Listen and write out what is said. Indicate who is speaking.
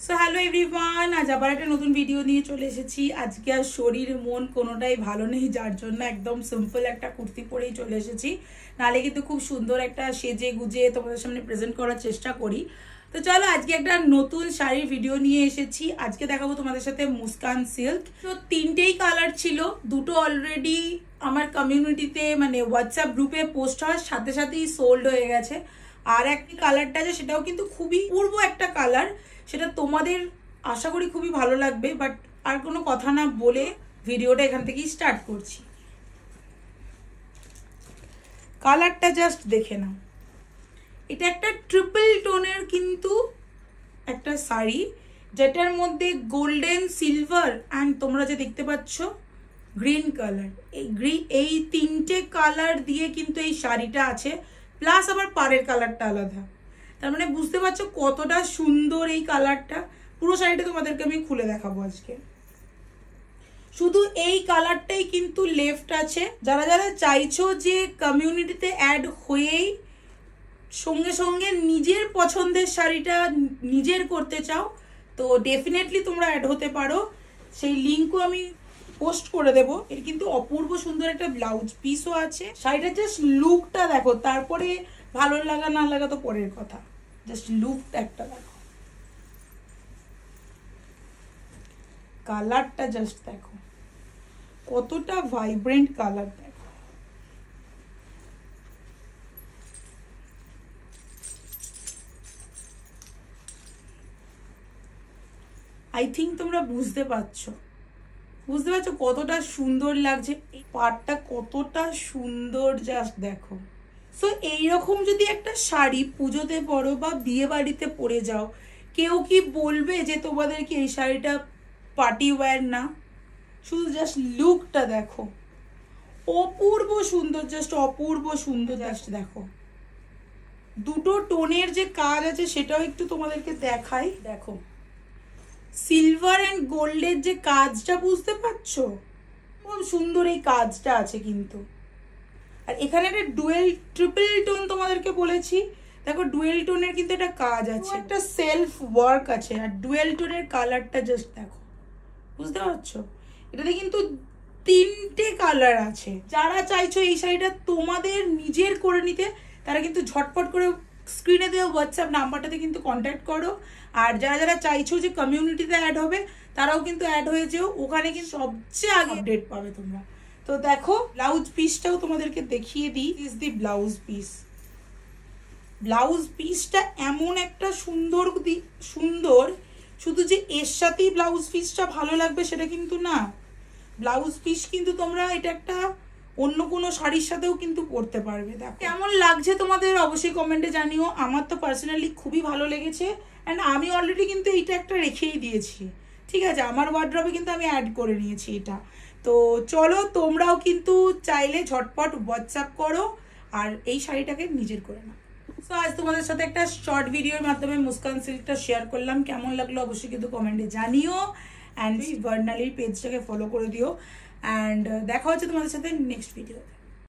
Speaker 1: So hello everyone, আজ আবার একটা নতুন ভিডিও নিয়ে চলে এসেছি। আজকে আর শরীর মন কোনোটাই ভালো নেই, যার জন্য একদম সিম্পল একটা কুর্তি পরেই চলে এসেছি। নাহলে কিন্তু খুব সুন্দর একটা সেজে গুজে তোমাদের সামনে প্রেজেন্ট করার চেষ্টা করি। তো চলো আজকে একটা নতুন শাড়ির ভিডিও নিয়ে এসেছি। আজকে দেখাবো তোমাদের সাথে মুস্কান সিল্ক। তো তিনটেই কালার ছিল, দুটো অলরেডি আমার কমিউনিটিতে মানে হোয়াটসঅ্যাপ গ্রুপে পোস্ট হওয়ার সাথে সাথেই সোল্ড হয়ে গেছে। আর একটি কালারটা আছে সেটাও কিন্তু খুবই পূর্ব একটা কালার, সেটা তোমাদের আশা করি খুবই ভালো লাগবে। বাট আর কোনো কথা না বলে ভিডিওটা এখান থেকেই স্টার্ট করছি। কালারটা জাস্ট দেখে নাও, এটা একটা ট্রিপল টোনের কিন্তু একটা শাড়ি, যেটার মধ্যে গোল্ডেন, সিলভার অ্যান্ড তোমরা যে দেখতে পাচ্ছ গ্রিন কালার, এই তিনটে কালার দিয়ে কিন্তু এই শাড়িটা আছে। প্লাস আবার পাড়ের কালারটা আলাদা, তার মানে বুঝতে পারছো কতটা সুন্দর এই কালারটা। পুরো শাড়িটা তোমাদেরকে আমি খুলে দেখাবো আজকে। শুধু এই কালারটাই কিন্তু লেফট আছে। যারা যারা চাইছো যে কমিউনিটিতে অ্যাড হয়েই সঙ্গে সঙ্গে নিজের পছন্দের শাড়িটা নিজের করতে চাও, তো ডেফিনেটলি তোমরা অ্যাড হতে পারো। সেই লিঙ্কও আমি পোস্ট করে দেবো। এর কিন্তু অপূর্ব সুন্দর একটা ব্লাউজ পিসও আছে। শাড়িটার জাস্ট লুকটা দেখো, তারপরে ভালো লাগা না লাগা তো পরের কথা, জাস্ট লুকটা একটা দেখো, কালারটা জাস্ট দেখো কতটা ভাইব্রেন্ট কালার দেখো। আই থিঙ্ক তোমরা বুঝতে পারছো কতটা সুন্দর লাগছে, এই পাড়টা কতটা সুন্দর জাস্ট দেখো। সো এইরকম যদি একটা শাড়ি পুজোতে পরো বা বিয়ে বাড়িতে পরে যাও, কেউ কি বলবে যে তোমাদেরকে এই শাড়িটা পার্টি ওয়্যার না? শুধু জাস্ট লুকটা দেখো, অপূর্ব সুন্দর, জাস্ট অপূর্ব সুন্দর। জাস্ট দেখো দুটো টোনের যে কাজ আছে সেটাও একটু তোমাদেরকে দেখাই। দেখো সিলভার অ্যান্ড গোল্ডের যে কাজটা, বুঝতে পারছো খুব সুন্দর এই কাজটা আছে কিন্তু। আর এখানে একটা ডুয়েল ট্রিপল টোন তোমাদেরকে বলেছি, দেখো ডুয়েল টোনের কিন্তু একটা কাজ আছে, একটা সেলফ ওয়ার্ক আছে। আর ডুয়েল টোনের কালারটা জাস্ট দেখো, বুঝতে পারছো এটাতে কিন্তু তিনটে কালার আছে। যারা চাইছো এই শাড়িটা তোমাদের নিজের করে নিতে, তারা কিন্তু ঝটপট করে স্ক্রিনে দেওয়া হোয়াটসঅ্যাপ নাম্বারটাতে কিন্তু কন্ট্যাক্ট করো। আর যারা যারা চাইছো যে কমিউনিটিতে অ্যাড হবে, তারাও কিন্তু অ্যাড হয়ে যেও, ওখানে কিন্তু সবচেয়ে আগে আপডেট পাবে তোমরা। তো দেখো ব্লাউজ পিসটাও তোমাদেরকে দেখিয়ে দিই। Is the blouse piece. Blouse পিসটা এমন একটা সুন্দর সুন্দর, শুধু যে এর সাথেই ব্লাউজ পিসটা ভালো লাগবে সেটা কিন্তু না। ব্লাউজ পিস কিন্তু তোমরা এটা একটা অন্য কোনো শাড়ির সাথেও কিন্তু পরতে পারবে। দেখো কেমন লাগছে তোমাদের অবশ্যই কমেন্টে জানিও। আমার তো পার্সোনালি খুবই ভালো লেগেছে, অ্যান্ড আমি অলরেডি কিন্তু এইটা একটা রেখেই দিয়েছি, ঠিক আছে, আমার ওয়ার্ড্রবে কিন্তু আমি অ্যাড করে নিয়েছি এটা। তো চলো তোমরাও কিন্তু চাইলে ঝটপট হোয়াটসঅ্যাপ করো আর এই শাড়িটাকে নিজের করে নাও। সো আজ তোমাদের সাথে একটা শর্ট ভিডিওর মাধ্যমে মুস্কান সিল্কটা শেয়ার করলাম। কেমন লাগলো অবশ্যই কিন্তু কমেন্টে জানিও, অ্যান্ড বর্ণালীর পেজটাকে ফলো করে দিও। অ্যান্ড দেখা হচ্ছে তোমাদের সাথে নেক্সট ভিডিও।